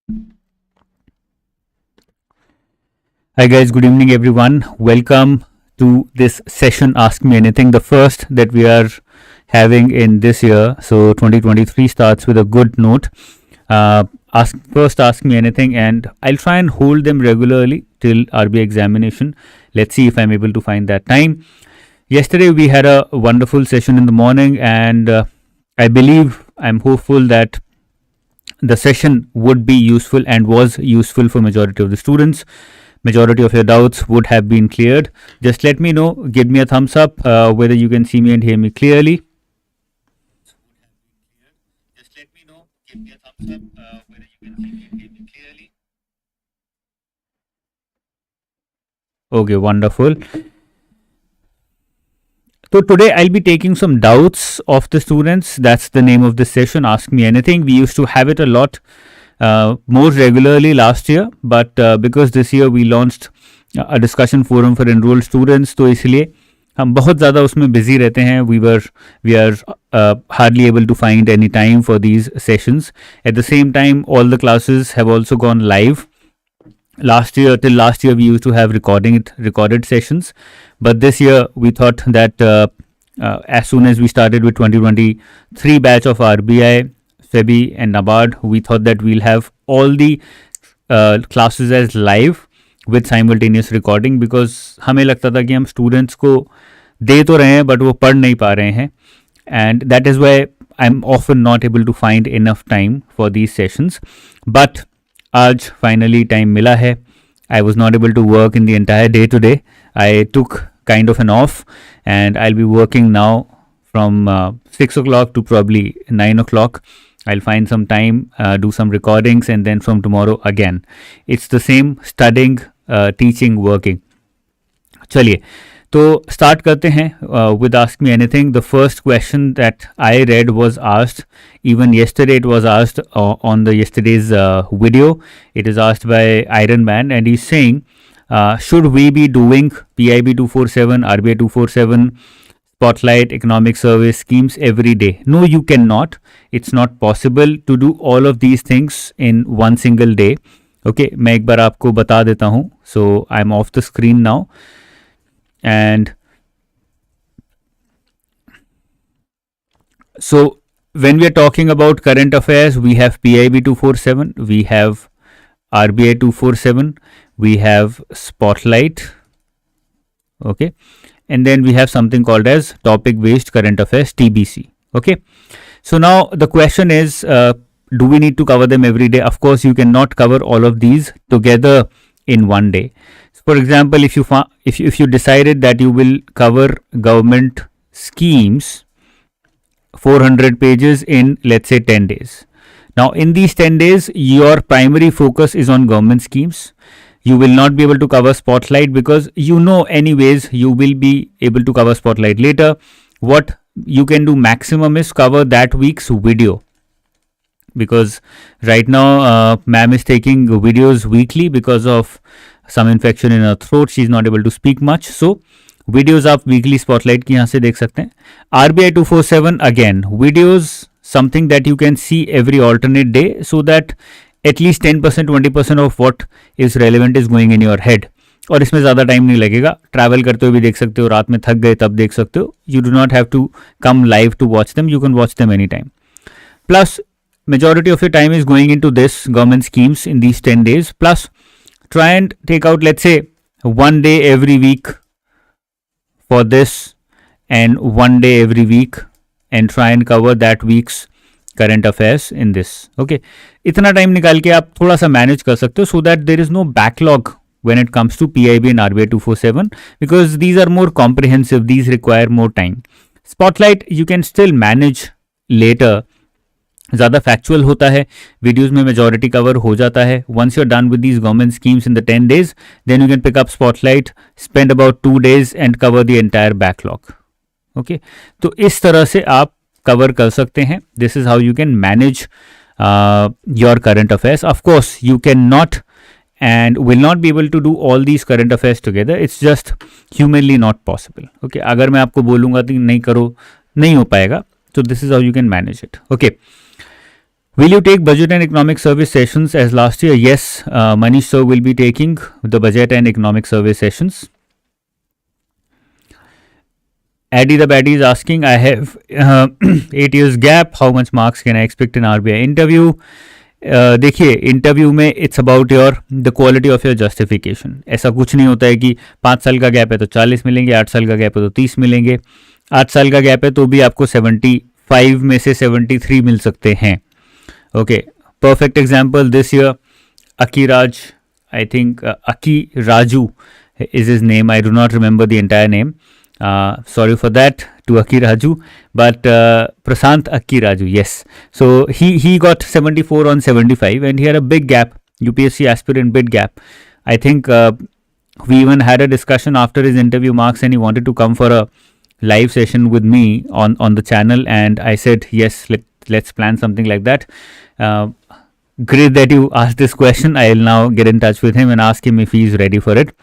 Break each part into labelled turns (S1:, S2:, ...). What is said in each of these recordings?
S1: Hi guys, good evening everyone. Welcome to this session Ask Me Anything, the first that we are having in this year. So 2023 starts with a good note. Ask me anything, and I'll try and hold them regularly till RBI examination. Let's see if I'm able to find that time. Yesterday we had a wonderful session in the morning, and I'm hopeful that the session would be useful and was useful for majority of the students. Majority of your doubts would have been cleared. Just let me know, give me a thumbs up whether you can see me and hear me clearly. Just let me know, give me a thumbs up whether you can see me and hear me clearly. Okay, wonderful. So today I'll be taking some doubts of the students. That's the name of this session, Ask Me Anything. We used to have it a lot more regularly last year, but because this year we launched a discussion forum for enrolled students, तो इसलिए हम बहुत ज़्यादा उसमें busy रहते हैं. We are hardly able to find any time for these sessions. At the same time, all the classes have also gone live. Till last year we used to have recorded sessions, but this year we thought that as soon as we started with 2023 batch of RBI, SEBI and NABARD, we thought that we'll have all the classes as live with simultaneous recording, because हमें लगता था कि हम students को दे तो रहे हैं but वो पढ़ नहीं पा रहे हैं, and that is why I'm often not able to find enough time for these sessions. But आज फाइनली टाइम मिला है. I was not able to work in the entire day today. I took kind of an off, and I'll be working now from 6 o'clock to probably 9 o'clock. I'll find some time, do some recordings, and then from tomorrow again. It's the same studying, teaching, working. चलिए तो start करते हैं with Ask Me Anything. The first question that I read was asked, even yesterday it was asked on the yesterday's video. It is asked by Iron Man, and he's saying, should we be doing PIB 247, RBI 247, Spotlight, Economic Service schemes every day? No, you cannot. It's not possible to do all of these things in one single day. Okay, मैं एक बार आपको बता देता हूँ. So I'm off the screen now. And so when we are talking about current affairs, we have PIB 247, we have RBI 247, we have Spotlight, okay, and then we have something called as topic based current affairs, TBC. Okay, so now the question is, do we need to cover them every day? Of course, you cannot cover all of these together in one day. For example, if you decided that you will cover government schemes 400 pages in, let's say, 10 days. Now in these 10 days your primary focus is on government schemes. You will not be able to cover Spotlight, because anyways you will be able to cover Spotlight later. What you can do maximum is cover that week's video, because right now ma'am is taking videos weekly because of some infection in her throat. She is not able to speak much, so videos आप weekly Spotlight की यहाँ से देख सकते हैं. RBI 247, again videos, something that you can see every alternate day, so that at least 10% 20% of what is relevant is going in your head. और इसमें ज़्यादा टाइम नहीं लगेगा. ट्रैवल करते हुए भी देख सकते हो, रात में थक गए तब देख सकते हो. You do not have to come live to watch them. You can watch them anytime. Plus majority of your time is going into this government schemes in these 10 days. Plus try and take out, let's say, one day every week for this and one day every week, and try and cover that week's current affairs in this. Okay, इतना time निकाल के आप थोड़ा सा manage कर सकते हो, so that there is no backlog when it comes to PIB and RBI 247, because these are more comprehensive, these require more time. Spotlight you can still manage later, ज़्यादा फैक्चुअल होता है, वीडियोज़ में majority cover हो जाता है. Once you are done with these government schemes in the 10 days, then you can pick up spotlight, spend about 2 days and cover the entire backlog. Okay, तो इस तरह से आप कवर कर सकते हैं. This is how you can manage your current affairs. Of course you can not and will not be able to do all these current affairs together. It's just humanly not possible. Okay, अगर मैं आपको बोलूँगा कि नहीं करो, नहीं हो पाएगा. So this is how you can manage it. Okay. Will you take budget and economic service sessions as last year? Yes, Manish sir will be taking the budget and economic service sessions. Addy the Baddy is asking, I have 8 years gap. How much marks can I expect in RBI interview? देखिए interview में it's about your the quality of your justification. ऐसा कुछ नहीं होता है कि 5 साल का गैप है तो 40 मिलेंगे, 8 साल का गैप है तो 30 मिलेंगे, 8 साल का गैप है तो भी आपको 75 में से 73 मिल सकते हैं. Okay, perfect example this year Akiraj, I think Aki Raju is his name. I do not remember the entire name. Sorry for that to Aki Raju, but Prasant Aki Raju, yes. So he got 74 on 75 and he had a big gap, UPSC aspirant big gap. I think we even had a discussion after his interview marks and he wanted to come for a live session with me on the channel, and I said yes, let's plan something like that. Great that you asked this question. I'll now get in touch with him and ask him if he's ready for it.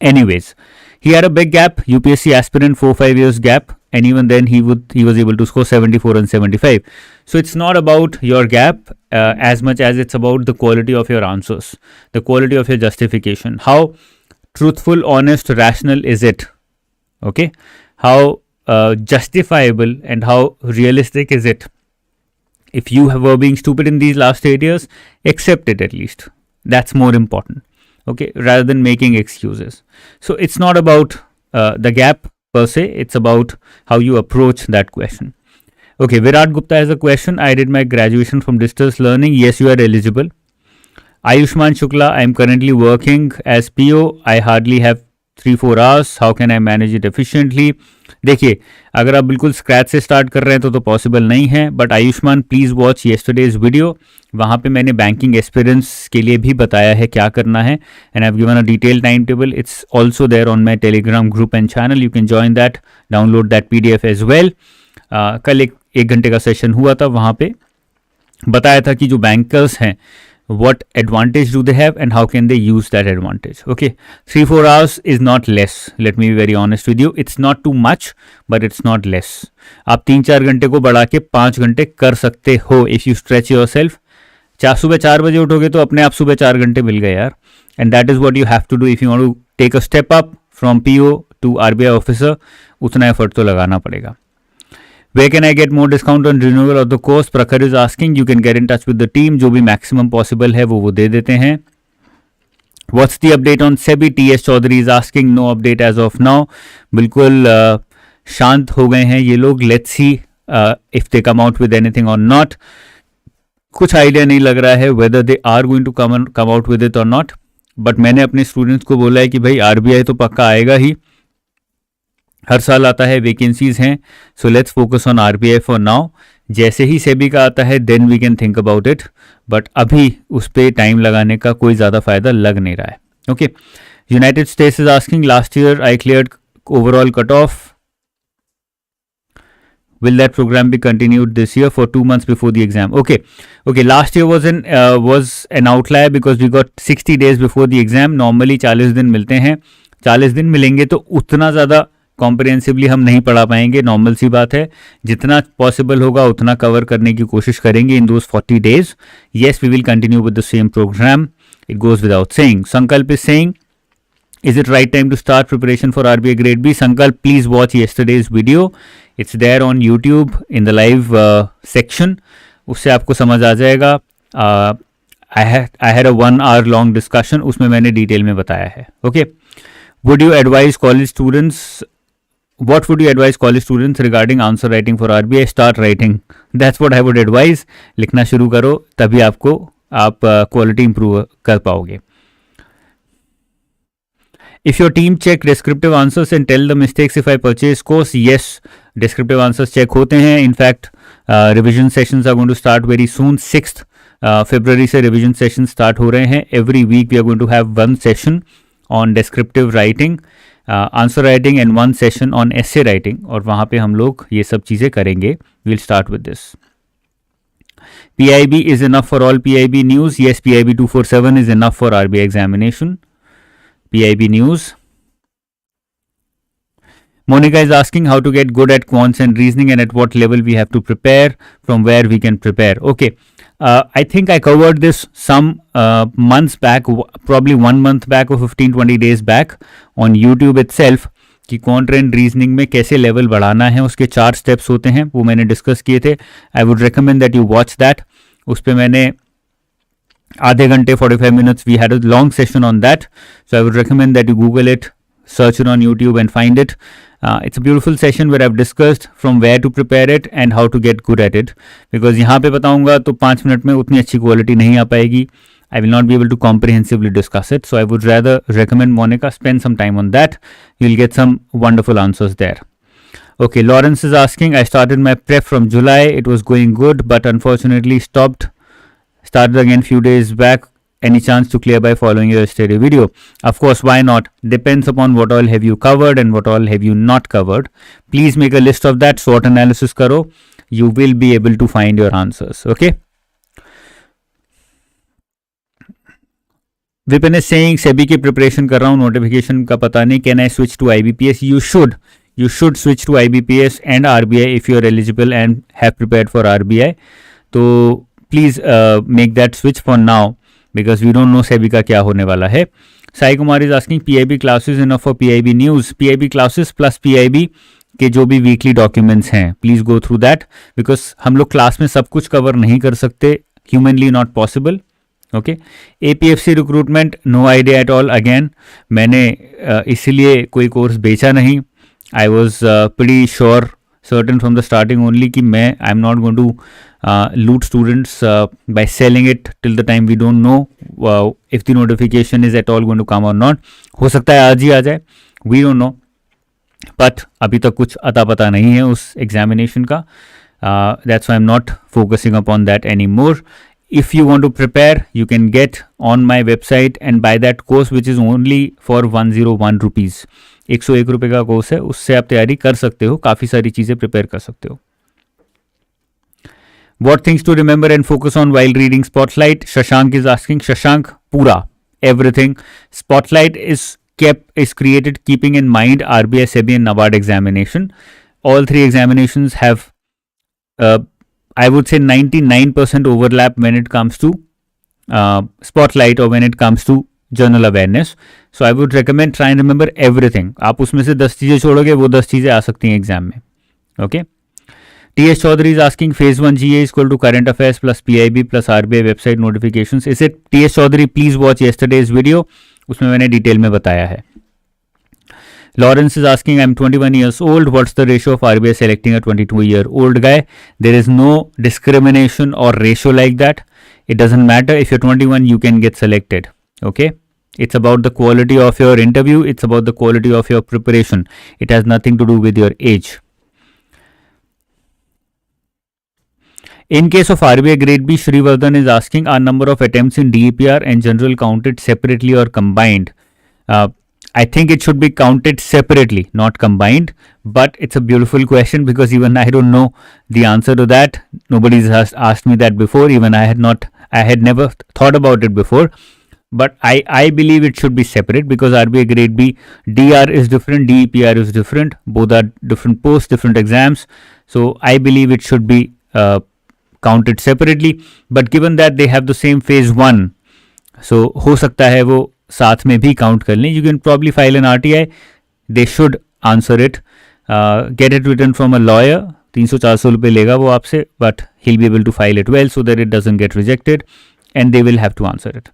S1: Anyways, he had a big gap, UPSC aspirant 4-5 years gap, and even then he was able to score 74 and 75. So it's not about your gap as much as it's about the quality of your answers, the quality of your justification. How truthful, honest, rational is it? Okay, how justifiable and how realistic is it? If you were being stupid in these last 8 years, accept it at least. That's more important. Okay, rather than making excuses. So it's not about the gap per se, it's about how you approach that question. Okay, Virat Gupta has a question. I did my graduation from distance learning. Yes, you are eligible. Ayushman Shukla, I am currently working as PO. I hardly have 3-4 hours. How can I manage it efficiently? देखिए, अगर आप बिल्कुल scratch से start कर रहे हैं तो possible नहीं है, but Ayushman please watch yesterday's video. वहाँ पे मैंने बैंकिंग एक्सपीरियंस के लिए भी बताया है क्या करना है, and I have given a detail time table. It's also there on my Telegram group and channel. You can join that, download that PDF as well. कल एक घंटे का सेशन हुआ था, वहाँ पे बताया था कि जो बैंकर्स हैं what advantage do they have and how can they use that advantage. Okay, 3-4 hours is not less. Let me be very honest with you. It's not too much, but it's not less. आप 3-4 घंटे को बढ़ा के 5 घंटे कर सकते हो if you stretch yourself. सुबह 4 बजे उठोगे तो अपने आप सुबह 4 घंटे मिल गए यार. And that is what you have to do if you want to take a step up from PO to RBI officer. उतना एफर्ट तो लगाना पड़ेगा. Where can I get more discount on renewal of the course? Prakhar is asking. You can get in touch with the team. जो भी maximum possible है वो दे देते हैं. What's the update on SEBI? TS Chaudhary is asking. No update as of now. बिल्कुल शांत हो गए हैं ये लोग. Let's see if they come out with anything or not. कुछ आइडिया नहीं लग रहा है whether they are going to come out with it or not. But मैंने अपने स्टूडेंट्स को बोला है कि भाई RBI तो पक्का आएगा ही, हर साल आता है, वैकेंसीज हैं. So let's focus on RBI for now. जैसे ही सेबी का आता है then we can think about it, but अभी उस पर टाइम लगाने का कोई ज़्यादा फायदा लग नहीं रहा है. Okay, United states is asking. Last year I cleared overall cut off. Will that program be continued this year for 2 months before the exam? Okay. Last year was an outlier because we got 60 days before the exam. Normally 40 दिन मिलते हैं. 40 दिन मिलेंगे तो उतना ज़्यादा comprehensively हम नहीं पढ़ा पाएंगे, नॉर्मल सी बात है. जितना पॉसिबल होगा उतना कवर करने की कोशिश करेंगे in those 40 days. Yes, we will continue with the same program. It goes without saying. Sankalp is saying, is it right time to start preparation for RBI grade B? Sankalp, please watch yesterday's video. It's there on YouTube in the live section. उससे आपको समझ आ जाएगा. I had a 1 hour long discussion. उसमें मैंने detail में बताया है. Okay. Would you advise college students? What would you advise college students regarding answer writing for RBI? Start writing. That's what I would advise. लिखना शुरू करो, तभी आप क्वालिटी इंप्रूव कर पाओगे. If your team check descriptive answers and tell the mistakes if I purchase course, yes, descriptive answers check होते हैं. In fact, revision sessions are going to start very soon. 6th February से revision sessions start हो रहे हैं. Every week we are going to have one session on descriptive writing, answer writing and one session on essay writing, और वहाँ पे हम लोग ये सब चीज़ें करेंगे. We'll start with this. PIB is enough for all PIB news. Yes, PIB 247 is enough for RBI examination. PIB news. Monica is asking how to get good at quants and reasoning and at what level we have to prepare, from where we can prepare. Okay, I think I covered this some months back, probably 1 month back or 15-20 days back on YouTube itself, कि कॉन्ट्रेंट reasoning में कैसे level बढ़ाना है, उसके 4 steps होते हैं, वो मैंने डिस्कस किए थे. आई would recommend that you watch that. उस पर मैंने आधे घंटे 45 minutes we had a long session on that, so I would recommend that you google it, search it on YouTube and find it. It's a beautiful session where I've discussed from where to prepare it and how to get good at it, because यहाँ पे बताऊंगा तो 5 minute में उतनी अच्छी quality नहीं आ पाएगी. I will not be able to comprehensively discuss it, so I would rather recommend Monica spend some time on that. You'll get some wonderful answers there. Okay, Lawrence is asking, I started my prep from July. It was going good, but unfortunately started again few days back. Any chance to clear by following your yesterday video? Of course, why not? Depends upon what all have you covered and what all have you not covered. Please make a list of that, SWOT analysis karo. You will be able to find your answers. Okay. Vipin is saying SEBI की preparation कर रहा हूँ, notification का पता नहीं. Can I switch to IBPS? You should. You should switch to IBPS and RBI if you are eligible and have prepared for RBI. So please make that switch for now, because we don't know SEBI का क्या होने वाला है. Sai Kumar is asking, PIB classes enough for PIB news? PIB classes plus PIB के जो भी weekly documents हैं, please go through that, because हम लोग क्लास में सब कुछ कवर नहीं कर सकते, humanly not possible. Okay. APFC recruitment, no idea at all. Again मैंने इसीलिए कोई कोर्स बेचा नहीं. आई वॉज प्रीटी श्योर, certain from the starting only कि मैं I'm not going to loot students by selling it till the time we don't know if the notification is at all going to come or not. हो सकता है आज ही आ जाए, we don't know, but अभी तक कुछ अता पता नहीं है उस examination का. That's why I'm not focusing upon that anymore. If you want to prepare, you can get on my website and buy that course which is only for 101 rupees. 101 रुपये का कोर्स है, उससे आप तैयारी कर सकते हो, काफ़ी सारी चीज़ें प्रिपेयर कर सकते हो. What things to remember and focus on while reading Spotlight? Shashank is asking. Shashank, पूरा everything. Spotlight is created keeping in mind RBI, SEBI and NABARD examination. All three examinations have I would say 99% overlap when it comes to Spotlight or when it comes to general awareness. So I would recommend try and remember everything. आप उसमें से 10 चीज़ें छोड़ोगे, वो 10 चीज़ें आ सकती हैं exam में. Okay. TS Chaudhary is asking, phase 1 GA is equal to current affairs plus PIB plus RBI website notifications. Is it? TS Chaudhary, please watch yesterday's video. उसमें मैंने डिटेल में बताया है. Lawrence is asking, I'm 21 years old. What's the ratio of RBI selecting a 22-year-old guy? There is no discrimination or ratio like that. It doesn't matter. If you're 21, you can get selected. Okay. It's about the quality of your interview. It's about the quality of your preparation. It has nothing to do with your age. In case of RBI Grade B, Shrivardhan is asking, are number of attempts in DEPR and general counted separately or combined? I think it should be counted separately, not combined. But it's a beautiful question because even I don't know the answer to that. Nobody's asked me that before. Even I had never thought about it before. But I believe it should be separate because RBI Grade B, DR is different, DEPR is different. Both are different posts, different exams. So I believe it should be counted separately. But given that they have the same phase 1, so हो सकता है वो साथ में भी count कर लें. You can probably file an RTI. They should answer it. Get it written from a lawyer. 300-400 रुपये लेगा वो आपसे, but he'll be able to file it well so that it doesn't get rejected, and they will have to answer it.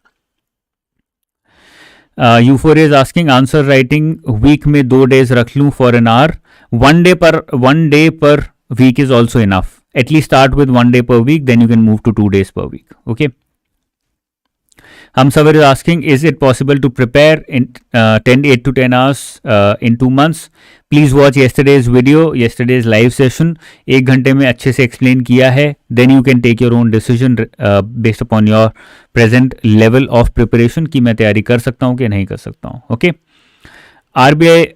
S1: Euphoria is asking, answer writing week में 2 days रख लूँ for an hour. One day per week is also enough. At least start with 1 day per week, then you can move to 2 days per week. Okay. Hamsavar is asking, is it possible to prepare in 8 to 10 hours in 2 months? Please watch yesterday's video, yesterday's live session. 1 घंटे में अच्छे से explain किया है. Then you can take your own decision based upon your present level of preparation कि मैं तैयारी कर सकता हूँ कि नहीं कर सकता हूँ. Okay. RBI,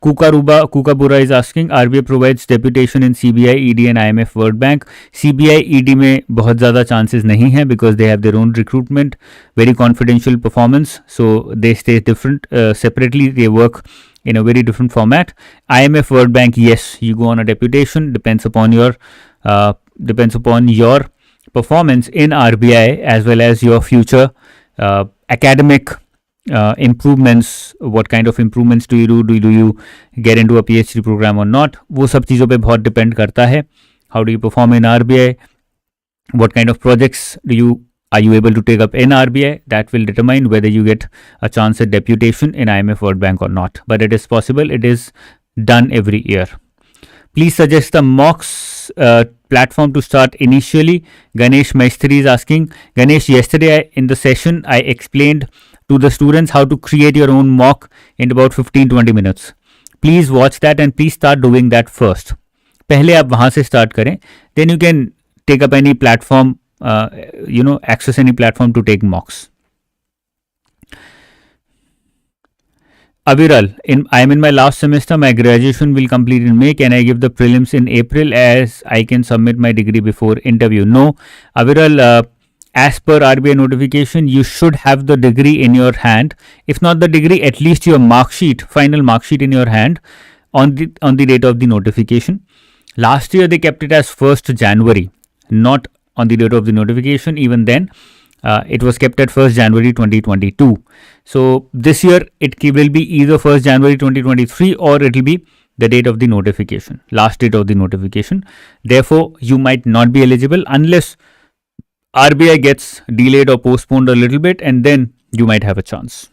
S1: Kukabura is asking, RBI provides deputation in CBI, ED and IMF World Bank. CBI, ED में बहुत ज़्यादा chances नहीं हैं because they have their own recruitment, very confidential performance, so they stay different, separately they work in a very different format. IMF World Bank, yes, you go on a deputation, depends upon your performance in RBI as well as your future academic improvements. What kind of improvements do you do? Do you get into a PhD program or not? वो सब चीज़ों पे बहुत depend करता है. How do you perform in RBI? What kind of projects are you able to take up in RBI? That will determine whether you get a chance at deputation in IMF World Bank or not. But it is possible. It is done every year. Please suggest the mocks platform to start initially. Ganesh Maistri is asking. Ganesh, yesterday in the session, I explained to the students how to create your own mock in about 15-20 minutes. Please watch that and please start doing that first. पहले आप वहाँ से start करें. Then you can take up any platform, access any platform to take mocks. Aviral, I am in my last semester. My graduation will complete in May. Can I give the prelims in April as I can submit my degree before interview? No. Aviral, as per RBI notification, you should have the degree in your hand. If not the degree, at least your mark sheet, final mark sheet in your hand on the date of the notification. Last year, they kept it as 1st January, not on the date of the notification. Even then, it was kept at 1st January 2022. So this year it will be either 1st January 2023 or it will be the date of the notification, last date of the notification. Therefore, you might not be eligible unless RBI gets delayed or postponed a little bit, and then you might have a chance.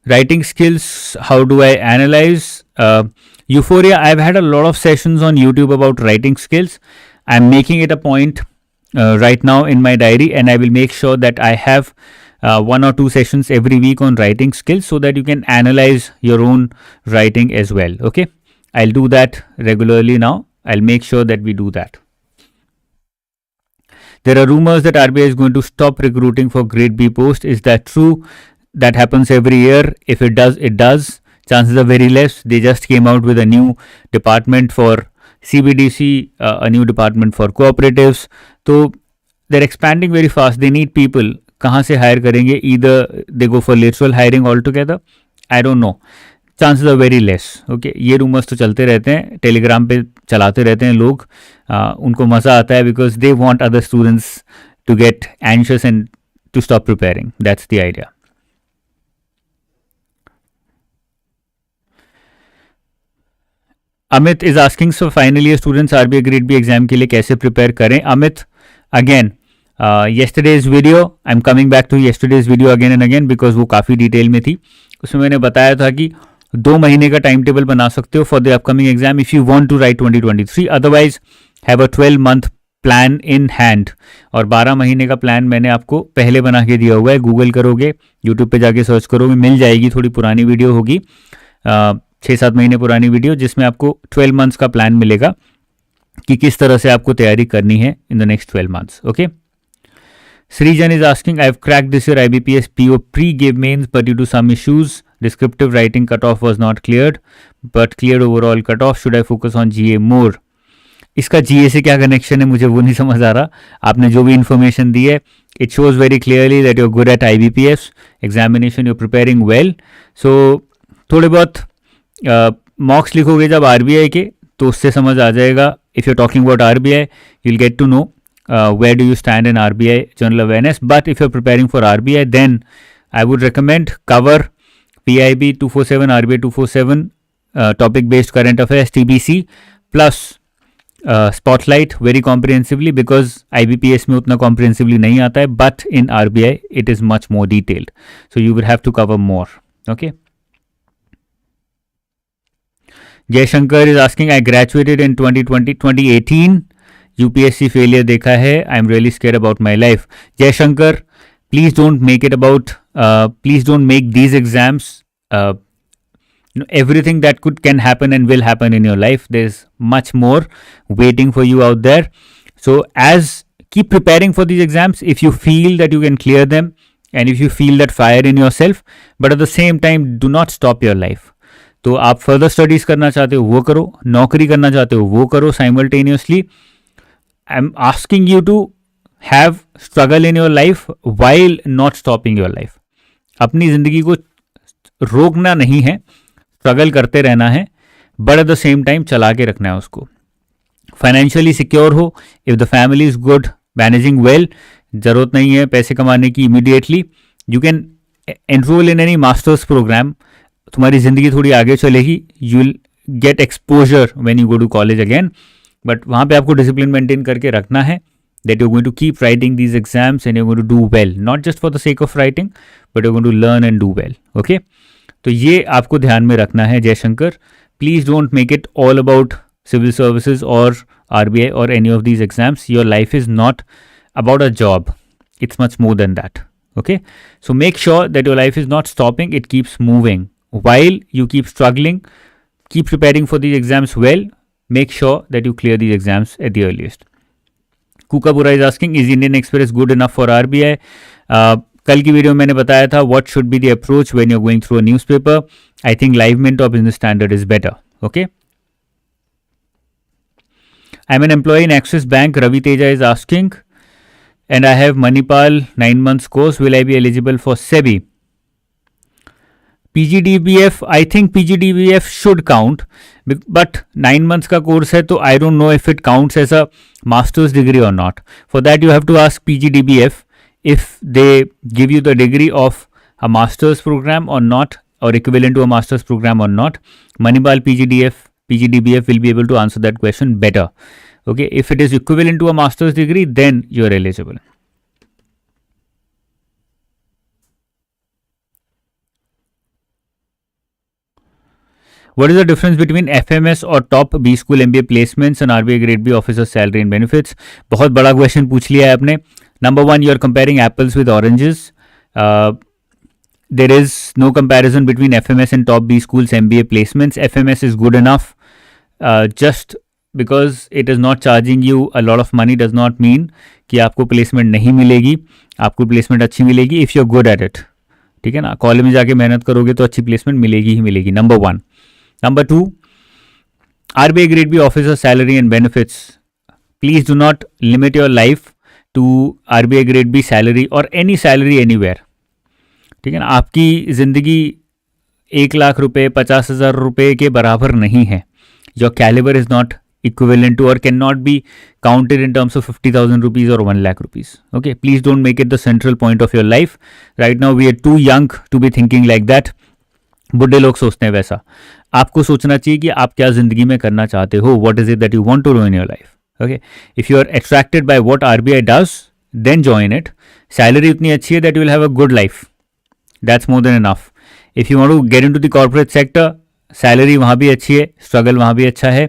S1: Writing skills, how do I analyze? Euphoria, I've had a lot of sessions on YouTube about writing skills. I'm making it a point right now in my diary, and I will make sure that I have 1 or 2 sessions every week on writing skills so that you can analyze your own writing as well. Okay, I'll do that regularly now. I'll make sure that we do that. There are rumors that RBI is going to stop recruiting for grade B post. Is that true? That happens every year. If it does, it does. Chances are very less. They just came out with a new department for CBDC, a new department for cooperatives. So they're expanding very fast. They need people. कहाँ से hire करेंगे? Either they go for lateral hiring altogether. I don't know. Chances are very less. Okay, ये rumors तो चलते रहते हैं. Telegram पे चलाते रहते हैं लोग. उनको मज़ा आता है because they want other students to get anxious and to stop preparing. That's the idea. Amit is asking, so final year students RBI grade B exam के लिए कैसे prepare करें? Amit, again, yesterday's video, I'm coming back to yesterday's video again and again because वो काफ़ी detail में थी. उसमें मैंने बताया था कि 2 महीने का टाइम टेबल बना सकते हो for the upcoming exam if you want to write 2023. Otherwise, have a 12-month plan in hand. और 12 महीने का प्लान मैंने आपको पहले बना के दिया हुआ है. गूगल करोगे, यूट्यूब पे जाके सर्च करोगे, मिल जाएगी. थोड़ी पुरानी वीडियो होगी, 6-7 महीने पुरानी वीडियो, जिसमें आपको 12 मंथ्स का प्लान मिलेगा कि किस तरह से आपको तैयारी करनी है in the next 12 months. Okay. Srijan is asking, I've cracked this year IBPS PO pre-gave mains, but due to some issues, descriptive writing cutoff was not cleared, but cleared overall cutoff. Should I focus on GA more? इसका GA से क्या connection है मुझे वो नहीं समझ आ रहा. आपने जो भी इन्फॉर्मेशन दी है, it shows very clearly that you're good at IBPS examination, you're preparing well. So थोड़े बहुत मॉक्स लिखोगे जब RBI के तो उससे समझ आ जाएगा. If you're talking about RBI, you'll get to know where do you stand in RBI general awareness. But if you're preparing for RBI, then I would recommend cover PIB 247, RBI 247, topic based current affairs TBC plus spotlight very comprehensively, because IBPS में उतना comprehensively नहीं आता है, but in RBI it is much more detailed, so you will have to cover more. Okay. Jay Shankar is asking, I graduated in 2018. UPSC failure देखा है. I'm really scared about my life. Jay Shankar, please don't make it about, please don't make these exams everything that can happen and will happen in your life. There's much more waiting for you out there. So keep preparing for these exams if you feel that you can clear them and if you feel that fire in yourself, but at the same time do not stop your life. तो आप further studies करना चाहते हो वो करो, नौकरी करना चाहते हो वो करो simultaneously. I am asking you to have struggle in your life while not stopping your life. अपनी ज़िंदगी को रोकना नहीं है, स्ट्रगल करते रहना है, but at the same time चला के रखना है उसको. फाइनेंशियली सिक्योर हो, if the family is good, managing well, जरूरत नहीं है पैसे कमाने की immediately, you can enroll in any masters program, तुम्हारी जिंदगी थोड़ी आगे चलेगी, you will get exposure when you go to college again, but वहाँ पे आपको डिसिप्लिन मेंटेन करके रखना है, that you're going to keep writing these exams and you're going to do well, not just for the sake of writing, but you're going to learn and do well. Okay, तो ये आपको ध्यान में रखना है Jaishankar. Please don't make it all about civil services or RBI or any of these exams. Your life is not about a job, it's much more than that. Okay, so make sure that your life is not stopping, it keeps moving while you keep struggling. Keep preparing for these exams well. Make sure that you clear these exams at the earliest. Kukabura is asking, is Indian Express good enough for RBI? कल की video में मैंने बताया था what should be the approach when you're going through a newspaper. I think Live Mint or Business Standard is better. Okay. I'm an employee in Axis Bank. Ravi Teja is asking, and I have Manipal 9 months course. Will I be eligible for SEBI? PGDBF, I think PGDBF should count, but 9 months का course है तो I don't know if it counts as a master's degree or not. For that you have to ask PGDBF if they give you the degree of a master's program or not, or equivalent to a master's program or not. Manipal PGDBF will be able to answer that question better. Okay, if it is equivalent to a master's degree, then you are eligible. What is the difference between FMS और top B school MBA placements and RBI grade B officer salary and benefits? बहुत बड़ा question पूछ लिया है आपने. Number one, you are comparing apples with oranges. There is no comparison between FMS and top B schools MBA placements. FMS is good enough. Just because it is not charging you a lot of money does not mean कि आपको placement नहीं मिलेगी. आपको placement अच्छी मिलेगी if you are good at it. ठीक है ना, कॉलेज में जाके मेहनत करोगे तो अच्छी प्लेसमेंट मिलेगी ही मिलेगी. Number one. Number two, RBI grade B officer salary and benefits. Please do not limit your life to RBI grade B salary or any salary anywhere. ठीक है ना, आपकी ज़िंदगी 1 लाख रुपए 50,000 रुपए के बराबर नहीं है. Your caliber is not equivalent to or cannot be counted in terms of 50,000 rupees or 1 lakh rupees. Okay, please don't make it the central point of your life. Right now we are too young to be thinking like that. बुढ़े लोग सोचते हैं वैसा. आपको सोचना चाहिए कि आप क्या जिंदगी में करना चाहते हो. What is it that you want to do in your life. Okay, if you are attracted by what RBI does, then join it. Salary उतनी अच्छी है that you will have a good life. That's more than enough. If you want to get into the corporate sector, salary वहाँ भी अच्छी है, struggle वहाँ भी अच्छा है,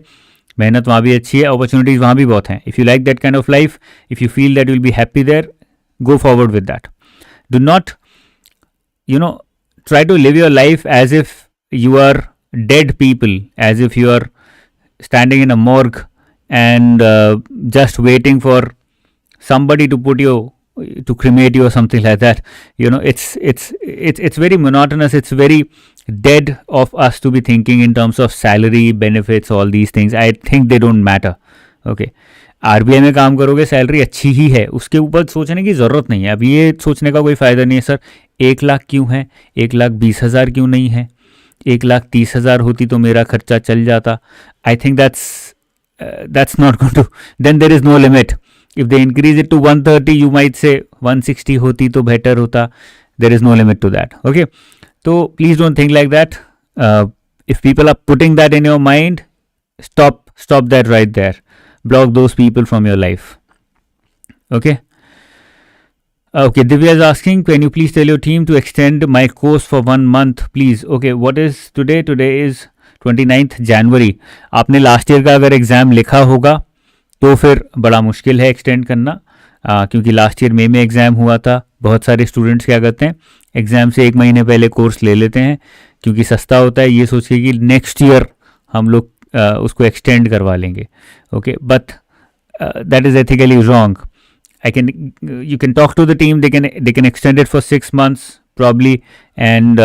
S1: मेहनत वहाँ भी अच्छी है, अपॉर्चुनिटीज़ वहाँ भी बहुत हैं. If you like that kind of life, if you feel that you will be happy there, go forward with that. Do not, try to live your life as if you are dead people, as if you are standing in a morgue and just waiting for somebody to to cremate you or something like that. It's very monotonous. It's very dead of us to be thinking in terms of salary, benefits, all these things. I think they don't matter. Okay. RBI में काम करोगे, salary अच्छी ही है, उसके ऊपर सोचने की ज़रूरत नहीं है. अब ये सोचने का कोई फ़ायदा नहीं है सर 1 लाख क्यों है, 1,20,000 क्यों नहीं है, 1,30,000 होती तो मेरा खर्चा चल जाता. I think that's not going to, then there is no limit. If they increase it to 130, you might say 160 होती तो बेटर होता. There is no limit to that. Okay, so please don't think like that. If people are putting that in your mind, stop that right there. Block those people from your life. Okay. Divya is asking, can you please tell your team to extend my course for 1 month, please? Okay, what is today? Today is 29th January. आपने last year का अगर exam लिखा होगा तो फिर बड़ा मुश्किल है एक्सटेंड करना, क्योंकि लास्ट ईयर मई में एग्ज़ाम हुआ था. बहुत सारे स्टूडेंट्स क्या करते हैं, एग्ज़ाम से 1 महीने पहले कोर्स ले लेते हैं क्योंकि सस्ता होता है, ये सोचिए कि नेक्स्ट ईयर हम लोग उसको एक्सटेंड करवा लेंगे. Okay, but that is ethically wrong. You can talk to the team. They can extend it for 6 months probably, and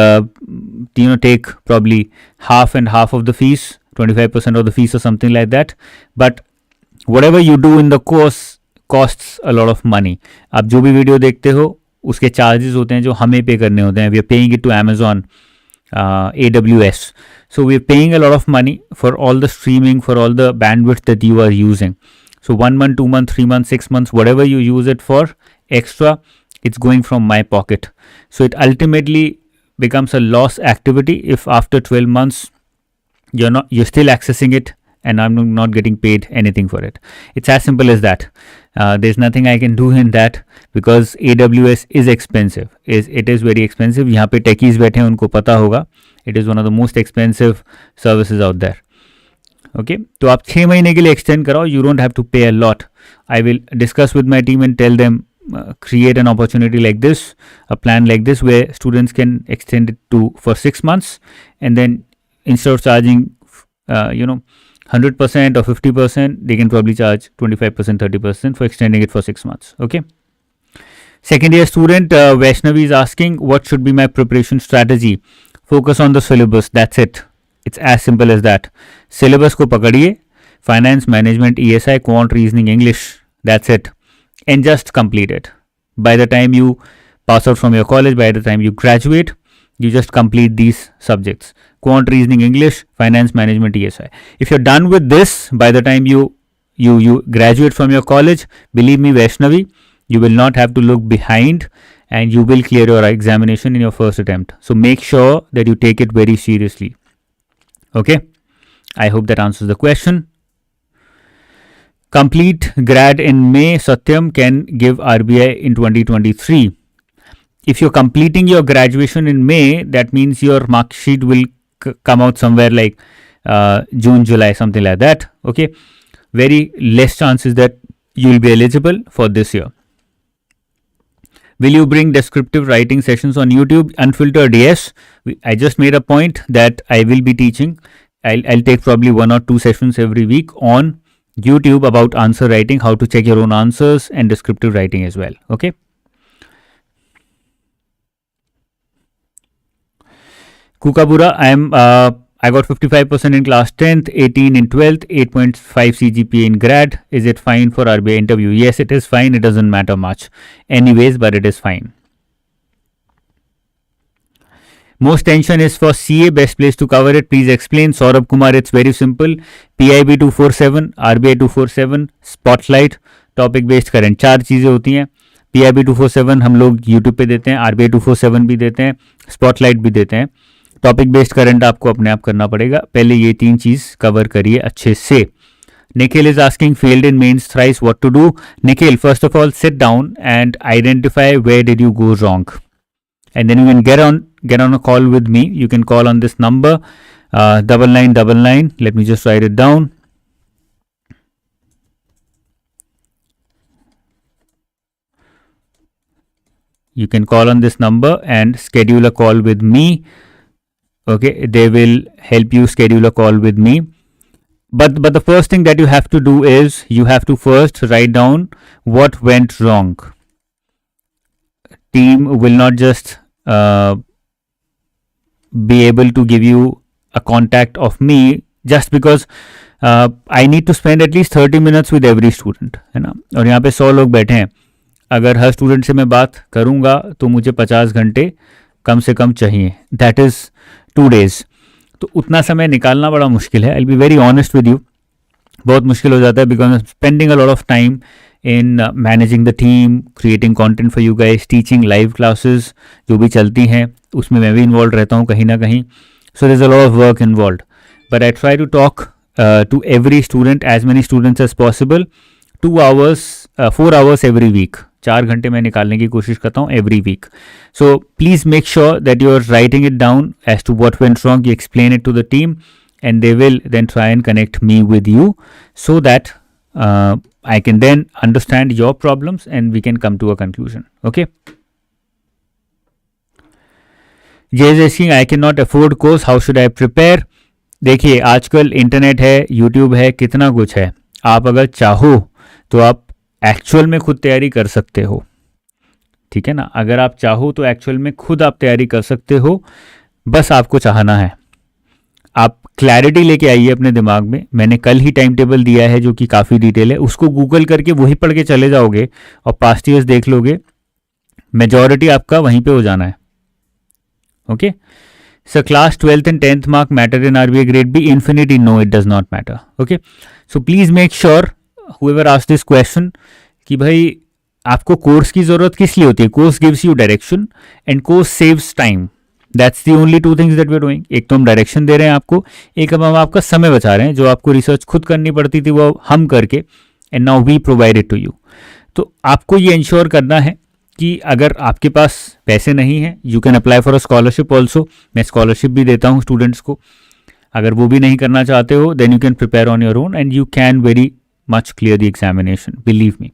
S1: take probably half and half of the fees, 25% of the fees or something like that. But whatever you do in the course costs a lot of money. आप जो भी video देखते हो उसके charges होते हैं जो हमें पे करने होते हैं. We are paying it to Amazon. AWS. So we're paying a lot of money for all the streaming, for all the bandwidth that you are using. So 1 month, 2 months, 3 months, 6 months, whatever you use it for extra, it's going from my pocket. So it ultimately becomes a loss activity if after 12 months you're still accessing it and I'm not getting paid anything for it. It's as simple as that. There's nothing I can do in that because AWS is expensive. It is very expensive. यहाँ पे techies बैठे हैं उनको पता होगा. It is one of the most expensive services out there. Okay, तो आप 6 महीने के लिए extend कराओ. You don't have to pay a lot. I will discuss with my team and tell them create an opportunity like this, a plan like this where students can extend it to for 6 months, and then instead of charging 100% or 50%, they can probably charge 25%, 30% for extending it for 6 months. Okay. Second year student Vaishnavi is asking, what should be my preparation strategy? Focus on the syllabus. That's it. It's as simple as that. Syllabus को पकड़िए, finance, management, ESI, quant, reasoning, English. That's it. And just complete it. By the time you pass out from your college, by the time you graduate, you just complete these subjects. Quant, reasoning, English, finance, management, ESI. If you're done with this, by the time you graduate from your college, believe me, Vaishnavi, you will not have to look behind and you will clear your examination in your first attempt. So make sure that you take it very seriously. Okay. I hope that answers the question. Complete grad in May, Satyam can give RBI in 2023. If you're completing your graduation in May, that means your mark sheet will come out somewhere like June, July, something like that. Okay. Very less chances that you will be eligible for this year. Will you bring descriptive writing sessions on YouTube? Unfiltered, yes. I just made a point that I will be teaching. I'll take probably 1 or 2 sessions every week on YouTube about answer writing, how to check your own answers, and descriptive writing as well. Okay. Kukabura, I got 55% in class 10th, 18 in 12th, 8.5 CGPA in grad. Is it fine for RBI interview? Yes, it is fine. It doesn't matter much anyways, but it is fine. Most tension is for CA. Best place to cover it. Please explain. Saurabh Kumar, it's very simple. PIB 247, RBI 247, Spotlight, Topic Based Current. 4 चीज़ें होती हैं. PIB 247 हम लोग YouTube पे देते हैं, RBI 247 भी देते हैं, Spotlight भी देते हैं. टॉपिक बेस्ड करंट आपको अपने आप करना पड़ेगा. पहले ये 3 चीज कवर करिए अच्छे से. Nikhil is asking, failed in mains thrice, what to do? Nikhil, first of all, sit down and identify where did you go wrong, and then you can get on a call with me. You can call on this number 9999. Let me just write it down. You can call on this number and schedule a call with me. Okay, they will help you schedule a call with me. But the first thing that you have to do is you have to first write down what went wrong. Team will not just be able to give you a contact of me just because I need to spend at least 30 minutes with every student, है ना. और यहाँ पे 100 लोग बैठे हैं. अगर हर student से मैं बात करूँगा तो मुझे 50 घंटे कम से कम चाहिए. That is 2 days. तो उतना समय निकालना बड़ा मुश्किल है. I will be very honest with you. बहुत मुश्किल हो जाता है because I am spending a lot of time in managing the team, creating content for you guys, teaching live classes जो भी चलती हैं उसमें मैं भी इन्वॉल्व रहता हूँ कहीं ना कहीं. So there is a lot of work involve, but I try to talk to every student, as many students as possible. 4 hours every week. 4 घंटे मैं निकालने की कोशिश करता हूँ every week. So please make sure that you are writing it down as to what went wrong. You explain it to the team and they will then try and connect me with you so that I can then understand your problems and we can come to a conclusion. Okay. Jay is asking, I cannot afford course, how should I prepare? देखिए आजकल internet है, YouTube है, कितना कुछ है. आप अगर चाहो तो आप एक्चुअल में खुद तैयारी कर सकते हो. ठीक है ना. अगर आप चाहो तो एक्चुअल में खुद आप तैयारी कर सकते हो. बस आपको चाहना है. आप क्लैरिटी लेके आइए अपने दिमाग में. मैंने कल ही टाइम टेबल दिया है जो कि काफ़ी डिटेल है. उसको गूगल करके वही पढ़ के चले जाओगे और पास्ट ईयर्स देख लोगे. मेजॉरिटी आपका वहीं पे हो जाना है. Okay. So class 12th and 10th mark matter in RBI grade B? Infinity, no, it does not matter. Okay, so please make sure whoever asked this question कि भाई आपको कोर्स की जरूरत किस लिए होती है? Course gives you direction and course saves time. That's the only two things that we are doing. एक तो हम डायरेक्शन दे रहे हैं आपको, एक अब हम आपका समय बचा रहे हैं. जो आपको रिसर्च खुद करनी पड़ती थी वो हम करके, and now we provide it to you. तो आपको ये इंश्योर करना है कि अगर आपके पास पैसे नहीं हैं, you can apply for a scholarship also. मैं स्कॉलरशिप भी देता हूँ स्टूडेंट्स को. अगर वो भी नहीं करना चाहते हो, then you can prepare on your own and you can very much clear the examination, believe me.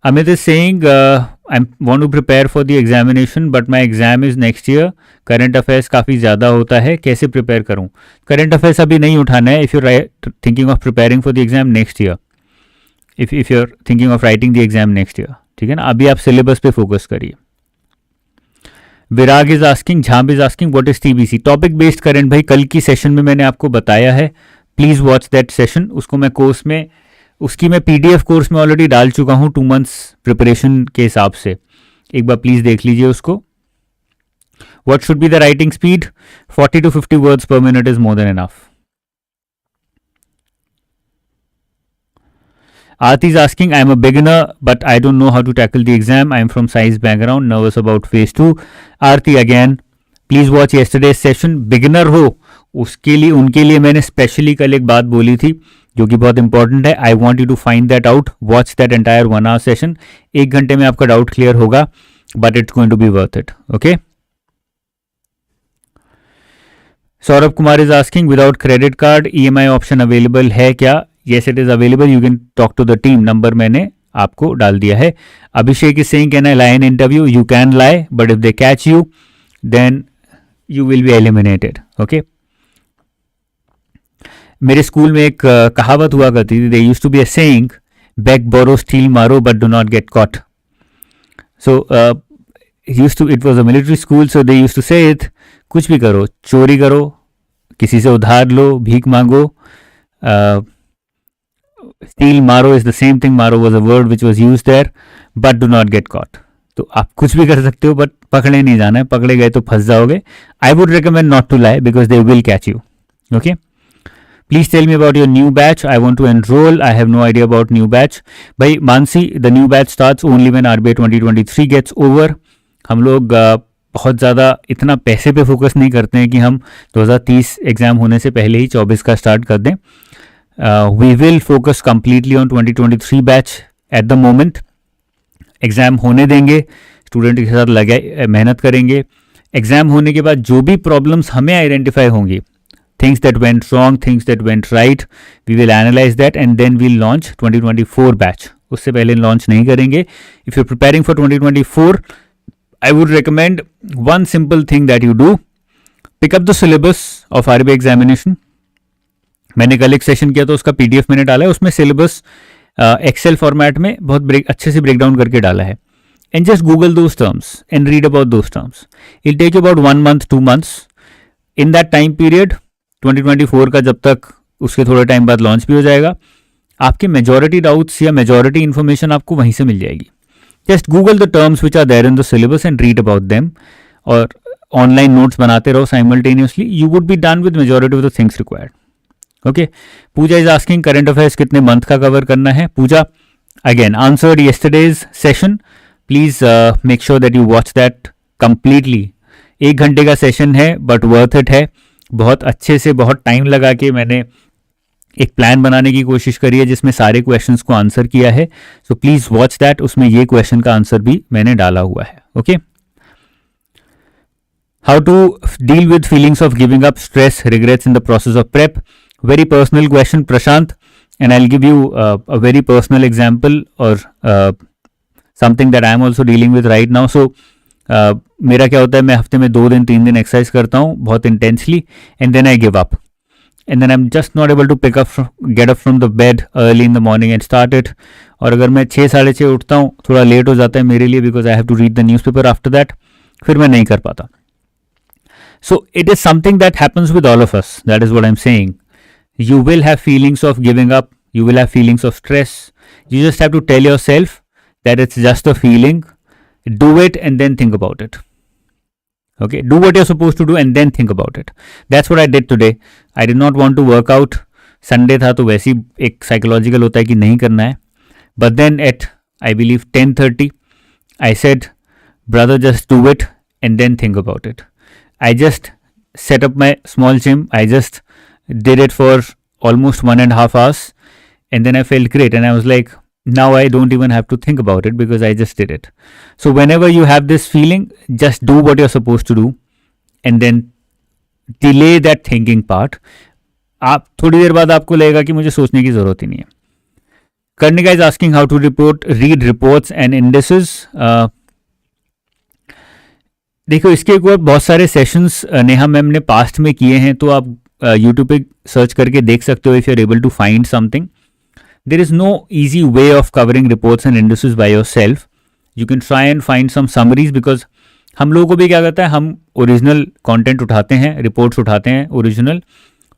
S1: Amit is saying, I want to prepare for the examination, but my exam is next year. Current affairs काफ़ी ज़्यादा होता है, कैसे prepare करूँ? Current affairs अभी नहीं उठाना है. If you're thinking of preparing for the exam next year, if you're thinking of writing the exam next year, ठीक है ना? अभी आप सिलेबस पे फोकस करिए. Virag is asking, Jhamb is asking, what is TBC? Topic based current. भाई कल की सेशन में मैंने आपको बताया है, प्लीज़ वॉच दैट सेशन. उसको मैं कोर्स में, उसकी मैं पीडीएफ कोर्स में ऑलरेडी डाल चुका हूँ 2 months प्रिपरेशन के हिसाब से. एक बार प्लीज़ देख लीजिए उसको. What should be the writing speed? 40 to 50 words per minute is more than enough. Aarti is asking, I am a beginner, but I don't know how to tackle the exam. I am from science background, nervous about phase 2. Aarti, again, please watch yesterday's session. Beginner हो, उसके लिए, उनके लिए मैंने specially कल एक बात बोली थी जो कि बहुत इंपॉर्टेंट है. I want you to find that out. Watch that entire 1 hour session. 1 घंटे में आपका डाउट क्लियर होगा, but it's going to be worth it. Okay. Saurabh Kumar is asking, without credit card EMI option available है क्या? Yes it is available. You can talk to the team. Number मैंने आपको डाल दिया है. Abhishek is saying, can I lie in interview? You can lie, but if they catch you then you will be eliminated. Okay. मेरे school में एक कहावत हुआ करती थी. They used to be a saying, beg borrow steal मारो but do not get caught. So it was a military school, so they used to say it, कुछ भी करो, चोरी करो, किसी से उधार लो, भीख मांगो, स्टील मारो इज द सेम थिंग. मारो was a word which was used there, but do not get caught. तो आप कुछ भी कर सकते हो, बट पकड़े नहीं जाना है. पकड़े गए तो फंस जाओगे. I would recommend not to lie because they will catch you. Okay. Please tell me about your new batch. I want to enroll. I have no idea about new batch. भाई Mansi, the new batch starts only when RBI 2023 gets over. हम लोग बहुत ज़्यादा इतना पैसे पे focus नहीं करते हैं कि हम 2030 एग्ज़ाम होने से पहले ही 24 का स्टार्ट कर दें. We will focus completely on 2023 batch at the moment. Exam होने देंगे, स्टूडेंट के साथ लगे मेहनत करेंगे. एग्ज़ाम होने के बाद जो भी प्रॉब्लम्स हमें आइडेंटिफाई होंगी, things that went wrong, things that went right, we will analyze that and then we'll launch 2024 batch. उससे पहले launch नहीं करेंगे. If you're preparing for 2024, I would recommend one simple thing that you do. Pick up the syllabus of RBI examination. मैंने कल एक session किया तो उसका PDF मैंने डाला है. उसमें सिलेबस एक्सेल फॉर्मेट में बहुत अच्छे से ब्रेक डाउन करके डाला है. And just Google those terms and read about those terms. It'll take you about 1 month, 2 months. In that time period, 2024 का जब तक, उसके थोड़े टाइम बाद लॉन्च भी हो जाएगा, आपके मेजॉरिटी डाउट्स या मेजॉरिटी इन्फॉर्मेशन आपको वहीं से मिल जाएगी. Just Google the terms which are there in the syllabus and read about them, और ऑनलाइन नोट्स बनाते रहो simultaneously. You would be done with majority of the things required. Okay. Pooja is asking, current affairs कितने month का cover करना है? Pooja, again answered yesterday's session. Please make sure that you watch that completely. 1 घंटे का session है, but worth it है. बहुत अच्छे से, बहुत टाइम लगा के मैंने एक प्लान बनाने की कोशिश करी है जिसमें सारे क्वेश्चंस को आंसर किया है. So please watch that. उसमें ये क्वेश्चन का आंसर भी मैंने डाला हुआ है. Okay. How to deal with feelings of giving up, stress, regrets in the process of prep? Very personal question, Prashant, and I will give you a very personal example और something that I am also dealing with right now. So मेरा क्या होता है, मैं हफ्ते में 2 दिन 3 दिन एक्सरसाइज करता हूँ बहुत intensely, and then I give up, and then I am just not able to get up from the bed early in the morning and start it. और अगर मैं 6 साढ़े 6 उठता हूँ, थोड़ा लेट हो जाता है मेरे लिए because I have to read the newspaper after that, फिर मैं नहीं कर पाता. So it is something that happens with all of us. That is what I am saying. You will have feelings of giving up, you will have feelings of stress. You just have to tell yourself that it's just a feeling. Do it and then think about it. Okay, do what you're supposed to do and then think about it. That's what I did today. I did not want to work out. Sunday था तो वैसे ही एक psychological होता है कि नहीं करना है. But then at I believe 10:30, I said, brother, just do it and then think about it. I just set up my small gym. I just did it for almost 1.5 hours, and then I felt great. And I was like, now I don't even have to think about it because I just did it. So whenever you have this feeling, just do what you're supposed to do, and then delay that thinking part. आप थोड़ी देर बाद आपको लगेगा कि मुझे सोचने की जरूरत ही नहीं है. Karnika is asking how to read reports and indices. देखो इसके ऊपर बहुत सारे सेशंस नेहा मैम ने पास्ट में किए हैं, तो आप यूट्यूब पे सर्च करके देख सकते हो. If you are able to find something, there is no easy way of covering reports and indices by yourself. You can try and find some summaries, because हम लोगों को भी क्या करता है, हम ओरिजिनल कंटेंट उठाते हैं, रिपोर्ट्स उठाते हैं original,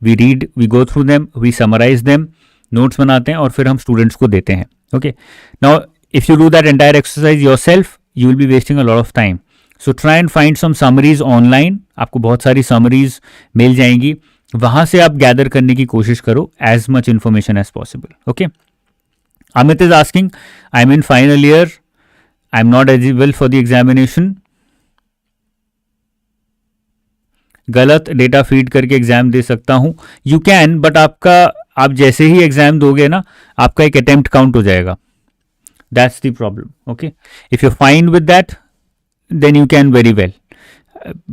S1: we read, we go through them, we summarise them, notes बनाते हैं और फिर हम स्टूडेंट्स को देते हैं. Okay, now if you do that entire exercise yourself, you will be wasting a lot of time. So try and find some summaries online. आपको बहुत सारी समरीज मिल जाएंगी, वहां से आप गैदर करने की कोशिश करो as much information as possible. Okay, Amit is asking, I am in final year, I am not eligible for the examination. गलत डेटा फीड करके एग्जाम दे सकता हूं. यू कैन, बट आप जैसे ही एग्जाम दोगे ना, आपका एक अटेम्प्ट काउंट हो जाएगा. That's the problem. Okay, if you fine with that then you can very well,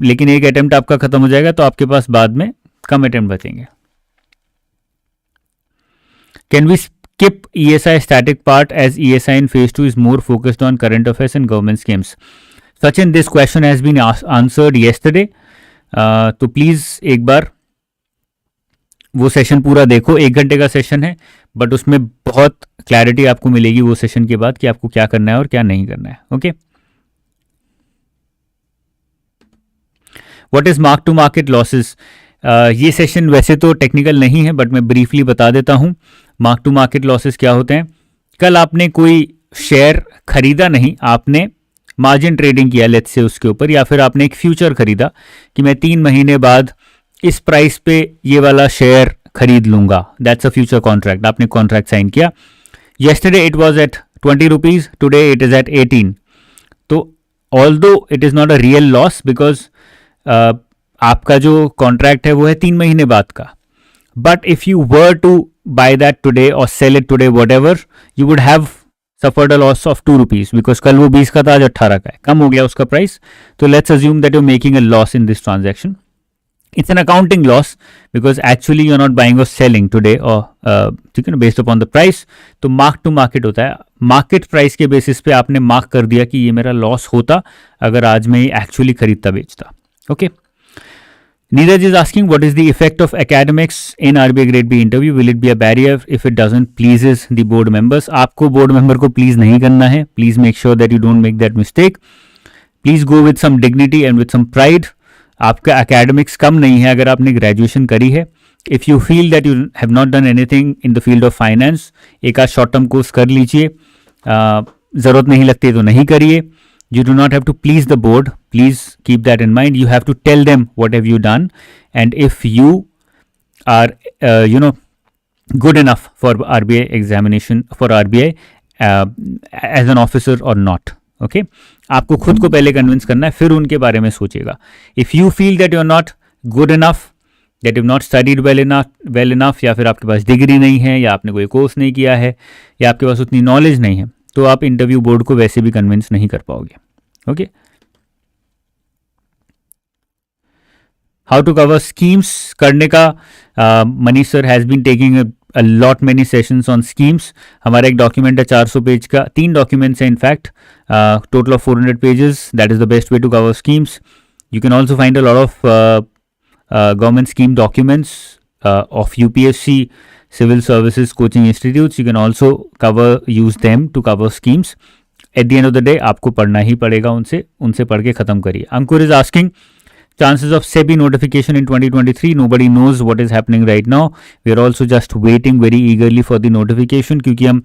S1: लेकिन एक अटेम्प्ट आपका खत्म हो जाएगा तो आपके पास बाद में कम अटेम्प्ट बचेंगे. Can we skip ESI static part as ESI in phase 2 is more focused on current affairs and government schemes? Sachin, this question has been answered yesterday. तो प्लीज़ एक बार वो सेशन पूरा देखो. 1 घंटे का सेशन है, बट उसमें बहुत क्लैरिटी आपको मिलेगी वो सेशन के बाद कि आपको क्या करना है और क्या नहीं करना है. Okay, what is mark to market losses? ये सेशन वैसे तो टेक्निकल नहीं है, बट मैं ब्रीफली बता देता हूं. मार्क टू मार्केट लॉसेस क्या होते हैं? कल आपने कोई शेयर खरीदा नहीं, आपने मार्जिन ट्रेडिंग किया लेट्स से उसके ऊपर, या फिर आपने एक फ्यूचर खरीदा कि मैं 3 महीने बाद इस प्राइस पे ये वाला शेयर खरीद लूंगा. That's a future contract. आपने कॉन्ट्रैक्ट साइन किया. Yesterday it was at 20 rupees, today it is at 18. तो although it is not a real loss, because आपका जो कॉन्ट्रैक्ट है वो है 3 महीने बाद का. But if you were to buy that today और sell it today, whatever, you would have suffered a loss of 2 rupees because कल वो 20 का था, आज 18 का है, कम हो गया उसका प्राइस. तो let's assume that you're making a loss in this transaction. It's an accounting loss because actually you're not buying or selling today or ठीक है ना, based upon the price. तो mark to market होता है. Market price के basis पे आपने mark कर दिया कि ये मेरा लॉस होता अगर आज मैं एक्चुअली खरीदता बेचता. Okay, Neeraj is asking, what is the effect of academics in RBI Grade B interview? Will it be a barrier if it doesn't pleases the board members? आपको board member को please नहीं करना है. Please make sure that you don't make that mistake. Please go with some dignity and with some pride. आपका academics कम नहीं है अगर आपने graduation करी है. If you feel that you have not done anything in the field of finance, एक आध short term course कर लीजिए. ज़रूरत नहीं लगती तो नहीं करिए. You do not have to please the board. Please keep that in mind. You have to tell them what have you done, and if you are, good enough for RBI examination, for RBI as an officer or not. Okay? आपको खुद को पहले convince करना है, फिर उनके बारे में सोचिएगा. If you feel that you are not good enough, that you have not studied well enough, या फिर आपके पास डिग्री नहीं है, या आपने कोई कोर्स नहीं किया है, या आपके पास उतनी नॉलेज नहीं है, तो आप इंटरव्यू बोर्ड को वैसे भी कन्विंस नहीं कर पाओगे. Okay, how to cover schemes करने का, Manish sir has been taking a lot many sessions on schemes. हमारा एक डॉक्यूमेंट है 400 पेज का, 3 डॉक्यूमेंट्स हैं in fact, total of 400 pages. That is the best way to cover schemes. You can also find a lot of government scheme documents of UPSC, civil services, coaching institutes. You can also use them to cover schemes. At the end of the day, आपको पढ़ना ही पड़ेगा उनसे पढ़ के ख़त्म करिए. अंकुर is asking, chances of SEBI notification in 2023, nobody knows what is happening right now. We are also just waiting very eagerly for the notification, क्योंकि हम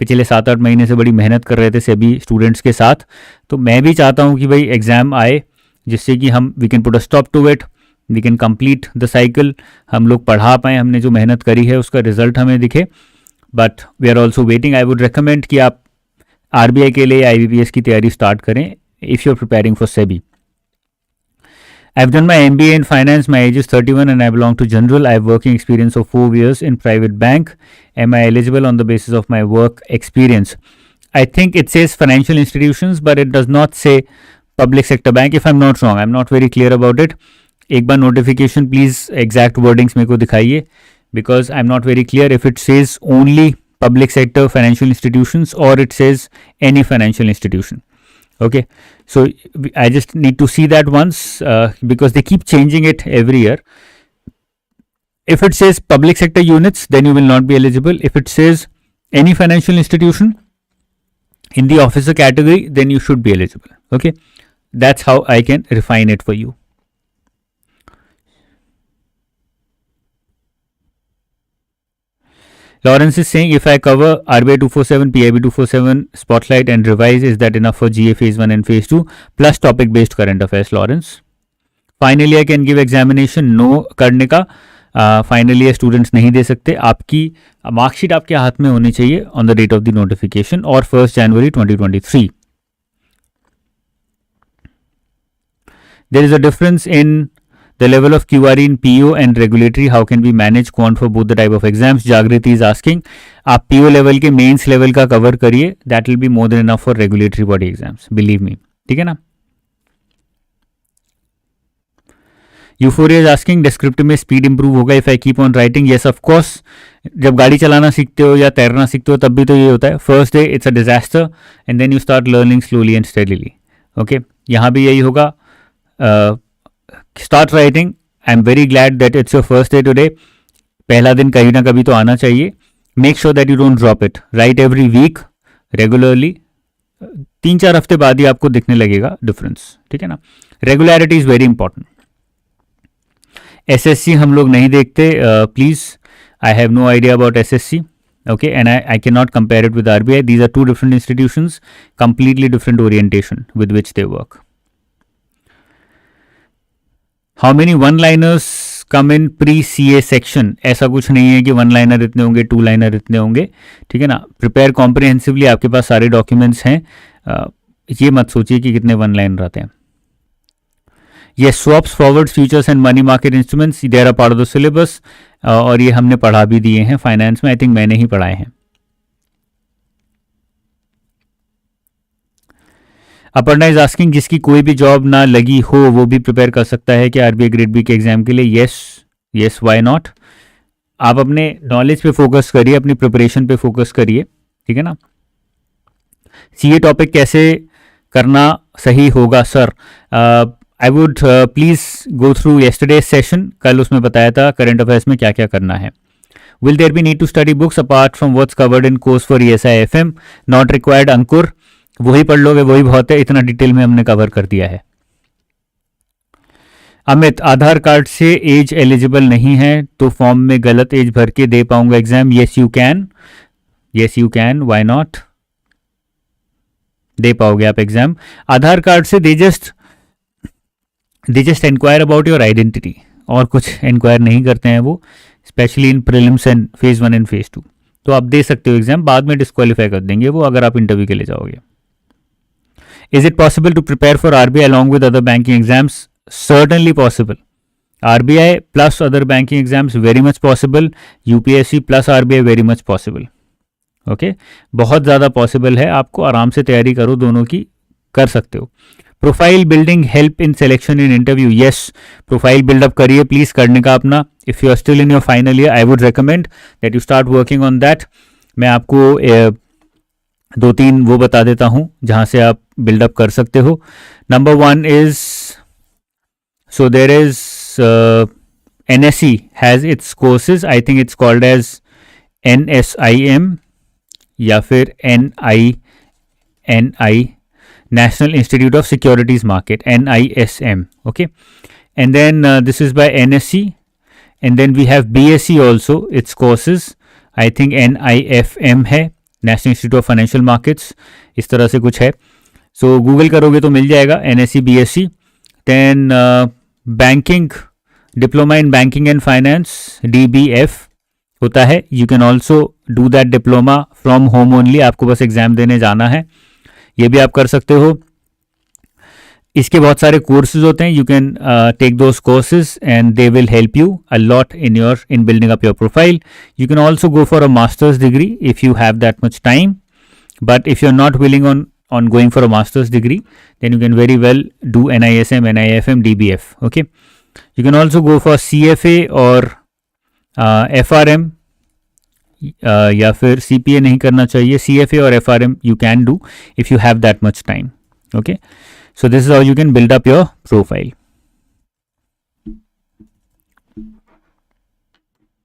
S1: पिछले 7-8 महीने से बड़ी मेहनत कर रहे थे SEBI स्टूडेंट्स के साथ. तो मैं भी चाहता हूँ कि भाई एग्ज़ाम आए, जिससे कि हम we can put a stop to it, we can complete the cycle, हम लोग पढ़ा पाएँ, हमने जो मेहनत करी है उसका रिजल्ट हमें दिखे. But we are also waiting. I would recommend कि आप RBI के लिए IBPS की तैयारी स्टार्ट करें if you are preparing for SEBI. I've done my MBA in finance. My age is 31 and I belong to Jindal. I have working experience of 4 years in private bank. Am I eligible on the basis of my work experience? I think it says financial institutions, but it does not say public sector bank. If I'm not wrong, I'm not very clear about it. एक बार notification please exact wordings मेरे को दिखाइए, because I'm not very clear if it says only public sector financial institutions or it says any financial institution. Okay, so I just need to see that once, because they keep changing it every year. If it says public sector units, then you will not be eligible. If it says any financial institution in the officer category, then you should be eligible. Okay, that's how I can refine it for you. Lawrence is saying, if I cover RBI 247, PIB 247, Spotlight and Revise, is that enough for GA phase 1 and phase 2 plus topic based current affairs? Lawrence, finally I can give examination. No करने का finally ये students नहीं दे सकते. आपकी marksheet आपके हाथ में होनी चाहिए on the date of the notification और 1 जनवरी 2023. There is a difference in the level of QRE in PO and regulatory. How can we manage quant for both the type of exams? Jagriti is asking, आप PO level के mains level का cover करिए. That will be more than enough for regulatory body exams. Believe me. ठीक है ना? Euphoria is asking, descriptive में speed improve होगा if I keep on writing? Yes, of course. जब गाड़ी चलाना सीखते हो या तैरना सीखते हो तब भी तो ये होता है. First day it's a disaster and then you start learning slowly and steadily. Okay, यहाँ भी यही होगा. Start writing. I'm very glad that it's your first day today. पहला दिन कहीं ना कभी तो आना चाहिए. Make sure that you don't drop it. Write every week regularly. 3-4 हफ्ते बाद ही आपको दिखने लगेगा डिफरेंस. ठीक है ना? Regularity is very important. SSC हम लोग नहीं देखते. Please, I have no idea about SSC. Okay, and I cannot compare it with RBI. These are two different institutions, completely different orientation with which they work. How many one-liners come in pre-CA section? ऐसा कुछ नहीं है कि one liner इतने होंगे, two liner इतने होंगे. ठीक है ना? प्रिपेयर कॉम्प्रिहेंसिवली, आपके पास सारे डॉक्यूमेंट्स हैं. ये मत सोचिए कि कितने वन लाइनर आते हैं. ये swaps, forwards, futures and money market instruments, they are part of the syllabus, और ये हमने पढ़ा भी दिए हैं फाइनेंस में. आई थिंक मैंने ही पढ़ाए हैं. अपर्णा इज आस्किंग, जिसकी कोई भी जॉब ना लगी हो वो भी प्रिपेयर कर सकता है कि RBI ग्रेड बी के एग्जाम के लिए? Yes, why not. आप अपने नॉलेज पे फोकस करिए, अपनी प्रिपरेशन पे फोकस करिए. ठीक है ना? CA टॉपिक कैसे करना सही होगा sir? I would please go through yesterday session. कल उसमें बताया था करंट अफेयर्स में क्या क्या करना है. Will there be need to study books apart from what's covered in course for ESI FM? Not required Ankur. वही पढ़ लोगे, वही बहुत है. इतना डिटेल में हमने कवर कर दिया है. अमित, आधार कार्ड से एज एलिजिबल नहीं है तो फॉर्म में गलत एज भर के दे पाऊंगा exam? Yes you can. Why not? दे पाओगे आप एग्जाम. आधार कार्ड से they just inquire about your identity, और कुछ इंक्वायर नहीं करते हैं वो, specially in prelims and phase 1 and phase 2. तो आप दे सकते हो एग्जाम, बाद में डिस्क्वालीफाई कर देंगे वो अगर आप इंटरव्यू के लिए जाओगे. Is it possible to prepare for RBI along with other banking exams? Certainly possible. RBI plus other banking exams very much possible. UPSC plus RBI very much possible. Okay? बहुत ज़्यादा पॉसिबल है. आपको आराम से तैयारी करो, दोनों की कर सकते हो. Profile building help in selection in interview? Yes, profile buildup करिए प्लीज़, करने का अपना. If you are still in your final year, I would recommend that you start working on that. मैं आपको 2-3 वो बता देता हूँ जहाँ से आप बिल्डअप कर सकते हो. Number 1 is, so there is NSE has its courses. I think it's called as NSIM या फिर NI national institute of securities market, NISM. Okay, and then this is by NSC, and then we have BSc also, its courses, I think NIFM है, national institute of financial markets, इस तरह से कुछ है. सो Google करोगे तो मिल जाएगा NSc BSc. देन banking, diploma in banking and finance, DBF होता है. You can also do that diploma from home only, आपको बस एग्जाम देने जाना है, ये भी आप कर सकते हो. इसके बहुत सारे कोर्सेज होते हैं. You can take those courses and they will help you a lot in building up your profile. You can also go for a masters degree if you have that much time, but if you are not willing on going for a master's degree, then you can very well do NISM, NIFM, DBF. Okay, you can also go for CFA or FRM, या फिर CPA नहीं करना चाहिए. CFA और FRM you can do if you have that much time. Okay, so this is how you can build up your profile.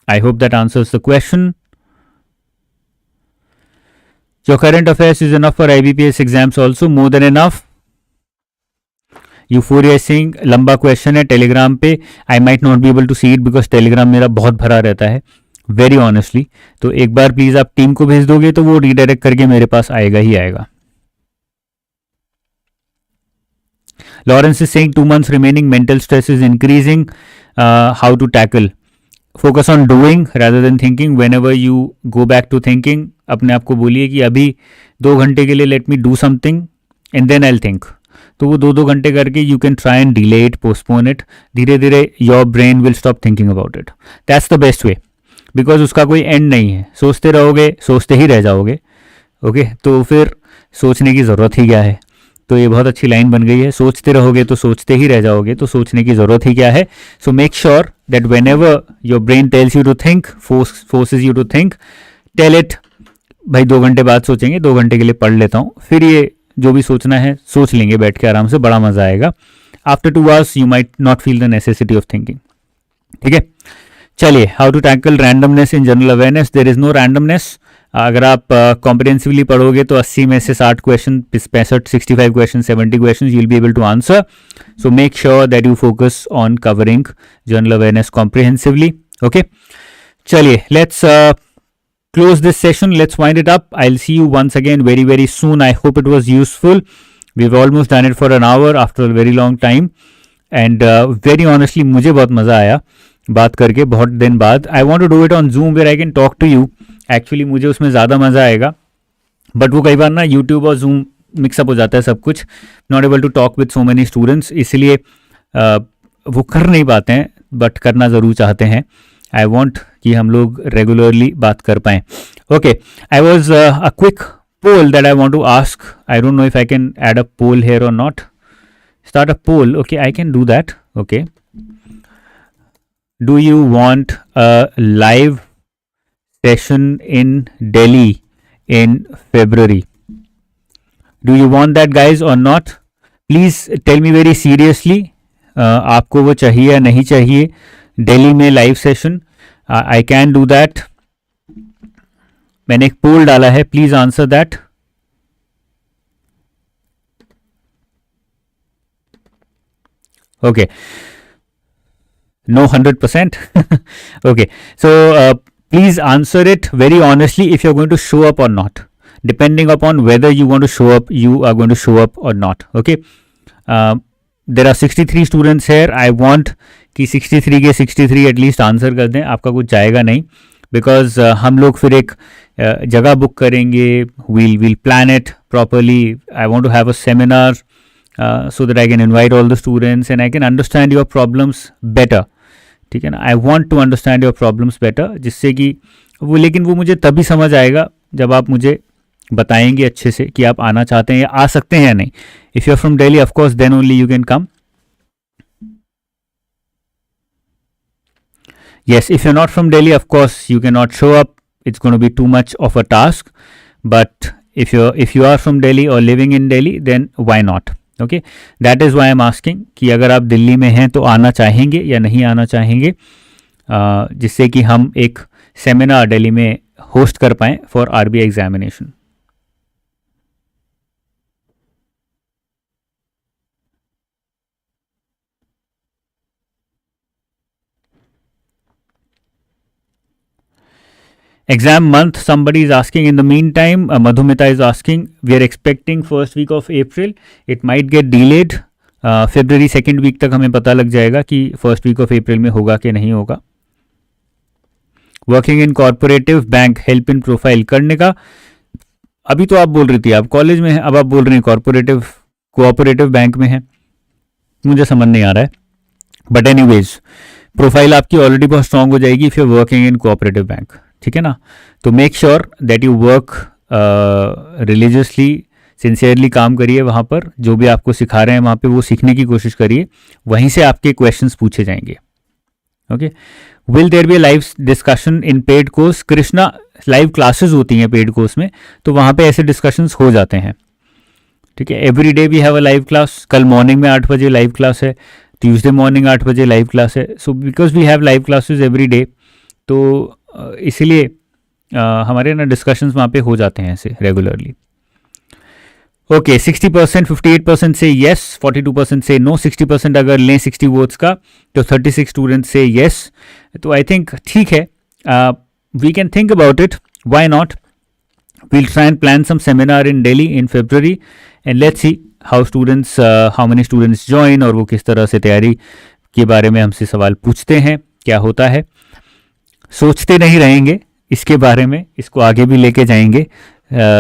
S1: I hope that answers the question. Your current affairs is enough for IBPS exams also, more than enough. Euphoria Singh, लंबा question है Telegram पे. I might not be able to see it because Telegram मेरा बहुत भरा रहता है, very honestly. तो एक बार प्लीज आप टीम को भेज दोगे तो वो रीडायरेक्ट करके मेरे पास आएगा ही आएगा. Lawrence is saying 2 months remaining, mental stress is increasing, how to tackle? Focus on doing rather than thinking. Whenever you go back to thinking, अपने आप को बोलिए कि अभी 2 घंटे के लिए let me do something and then I will think. तो वो 2 घंटे करके you can try and delay it, postpone it. धीरे धीरे your brain will stop thinking about it. That's the best way, because उसका कोई एंड नहीं है. सोचते रहोगे, सोचते ही रह जाओगे. ओके, तो फिर सोचने की ज़रूरत ही क्या है. तो ये बहुत अच्छी लाइन बन गई है, सोचते रहोगे तो सोचते ही रह जाओगे, तो सोचने की ज़रूरत ही क्या है. So make sure that whenever your brain tells you to think, forces you to think, tell it भाई 2 घंटे बाद सोचेंगे, 2 घंटे के लिए पढ़ लेता हूँ, फिर ये जो भी सोचना है सोच लेंगे बैठ के आराम से, बड़ा मज़ा आएगा. After 2 hours you might not feel the necessity of thinking. ठीक है, चलिए. How to tackle randomness in general awareness. There is no randomness. अगर आप कॉम्प्रिहेंसिवली पढ़ोगे तो 80 में से 60 question, 65, 65 question, 70 question you will be able to answer. So make sure that you focus on covering general awareness comprehensively. Okay, चलिए, let's close this session. Let's wind it up. I'll see you once again very, very soon. I hope it was useful. We've almost done it for an hour after a very long time. And very honestly, मुझे बहुत मज़ा आया बात करके बहुत दिन बाद. I want to do it on Zoom where I can talk to you. Actually मुझे उसमें ज़्यादा मज़ा आएगा. बट वो कई बार ना YouTube और Zoom मिक्सअप हो जाता है सब कुछ. Not able to talk with so many students. इसलिए वो कर नहीं पाते हैं, बट करना ज़रूर चाहते हैं. आई वॉन्ट कि हम लोग रेगुलरली बात कर पाएँ. Okay, I was a quick poll that I want to ask. I don't know if I can add a poll here और not. Start a poll. Okay, I can do that. Okay, do you want a live session in Delhi in February? Do you want that, guys, or not? Please tell me very seriously. आपको वो चाहिए या नहीं चाहिए दिल्ली में live session? I can do that. मैंने एक पोल डाला है, please answer that. Okay, no 100%. Okay, so please answer it very honestly if you're going to show up or not. Depending upon whether you want to show up, you are going to show up or not. Okay, there are 63 students here. I want कि 63 के 63 at least answer कर दें. आपका कुछ जाएगा नहीं, because हम लोग फिर एक जगह बुक करेंगे. we'll plan it properly. I want to have a seminar so that I can invite all the students and I can understand your problems better. ठीक है ना, I want to understand your problems better, जिससे कि वो, लेकिन वो मुझे तभी समझ आएगा जब आप मुझे बताएंगे अच्छे से कि आप आना चाहते हैं या आ सकते हैं या नहीं. If you are from Delhi, of course, then only you can come. Yes, if you're not from Delhi, of course, you cannot show up. It's going to be too much of a task. But if you are from Delhi or living in Delhi, then why not? Okay, that is why I'm asking कि अगर आप दिल्ली में हैं तो आना चाहेंगे या नहीं आना चाहेंगे, जिससे कि हम एक सेमिनार दिल्ली में होस्ट कर पाएँ for RBI examination. Exam month, somebody is asking. In the meantime, Madhumita is asking, we are expecting first week of April. It might get delayed. February second week तक हमें पता लग जाएगा कि फर्स्ट वीक ऑफ अप्रैल में होगा कि नहीं होगा. Working in corporative bank, help in profile करने का. अभी तो आप बोल रही थी आप कॉलेज में हैं, अब आप बोल रही हैं कोऑपरेटिव बैंक में है. मुझे समझ नहीं आ रहा है, बट एनीवेज प्रोफाइल आपकी ऑलरेडी बहुत स्ट्रांग हो जाएगी if you are working in cooperative bank. ठीक है ना. तो make sure that you work religiously, sincerely काम करिए. वहाँ पर जो भी आपको सिखा रहे हैं वहाँ पे वो सीखने की कोशिश करिए. वहीं से आपके क्वेश्चंस पूछे जाएंगे. Okay. Will there be live discussion in paid course? Krishna, live classes होती हैं पेड कोर्स में, तो वहाँ पे ऐसे डिस्कशंस हो जाते हैं. ठीक है. Every day we have a live class. कल मॉर्निंग में 8 बजे लाइव क्लास है, ट्यूसडे मॉर्निंग 8 बजे लाइव क्लास है. So because we have live classes every day, तो इसीलिए हमारे ना डिस्कशंस वहाँ पे हो जाते हैं ऐसे रेगुलरली. ओके. 60%, 58% से येस, 42% से नो. 60% अगर लें 60 वोट्स का तो 36 स्टूडेंट्स से येस. तो आई थिंक ठीक है, we can think about it, why not. We'll try and plan some seminar in Delhi in फरवरी and let's see how many students join, और वो किस तरह से तैयारी के बारे में हमसे सवाल पूछते हैं, क्या होता है. सोचते नहीं रहेंगे इसके बारे में, इसको आगे भी लेके जाएंगे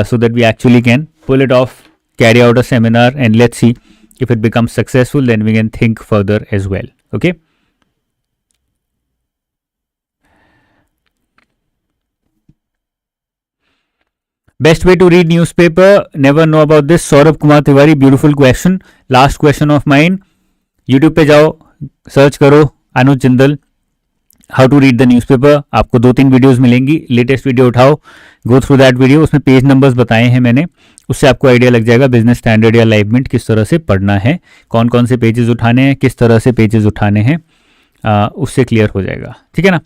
S1: so that we actually can pull it off, carry out a seminar, and let's see if it becomes successful, then we can think further as well. Okay. Best way to read newspaper? Never know about this. Saurabh Kumar Tiwari, beautiful question. Last question of mine. YouTube पे जाओ, search करो Anuj Jindal, how to read the newspaper. आपको 2-3 videos मिलेंगी. Latest video उठाओ, go through that video. उसमें page numbers बताए हैं मैंने, उससे आपको आइडिया लग जाएगा बिजनेस स्टैंडर्ड या लाइव मिंट किस तरह से पढ़ना है, कौन कौन से पेजेस उठाने हैं, किस तरह से पेजेस उठाने हैं, उससे क्लियर हो जाएगा. ठीक है ना.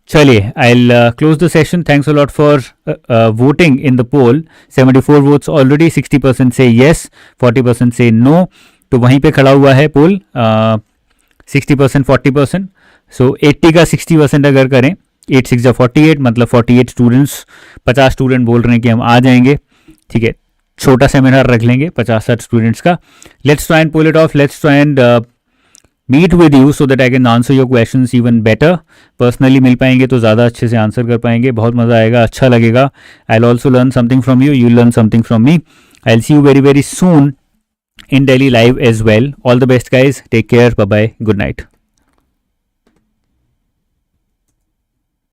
S1: चलिए, I will close the session. Thanks a lot for voting in the poll. 74 votes already. 60% से येस, 40% से नो. तो वहीं पे खड़ा हुआ है पोल. 60%, 40%. सो 80 का 60% अगर करें, 8 6 48, मतलब 48 स्टूडेंट्स. 50 स्टूडेंट बोल रहे हैं कि हम आ जाएंगे. ठीक है, छोटा सेमिनार रख लेंगे 50-60 स्टूडेंट्स का. Let's try and pull it off. Let's try and meet with you so that I can answer your questions even better. Personally मिल पाएंगे तो ज़्यादा अच्छे से आंसर कर पाएंगे. बहुत मज़ा आएगा, अच्छा लगेगा. I will also learn something from you, you learn something from me. I will see you very very soon in Delhi live as well. All the best guys. Take care. Bye bye. Good night.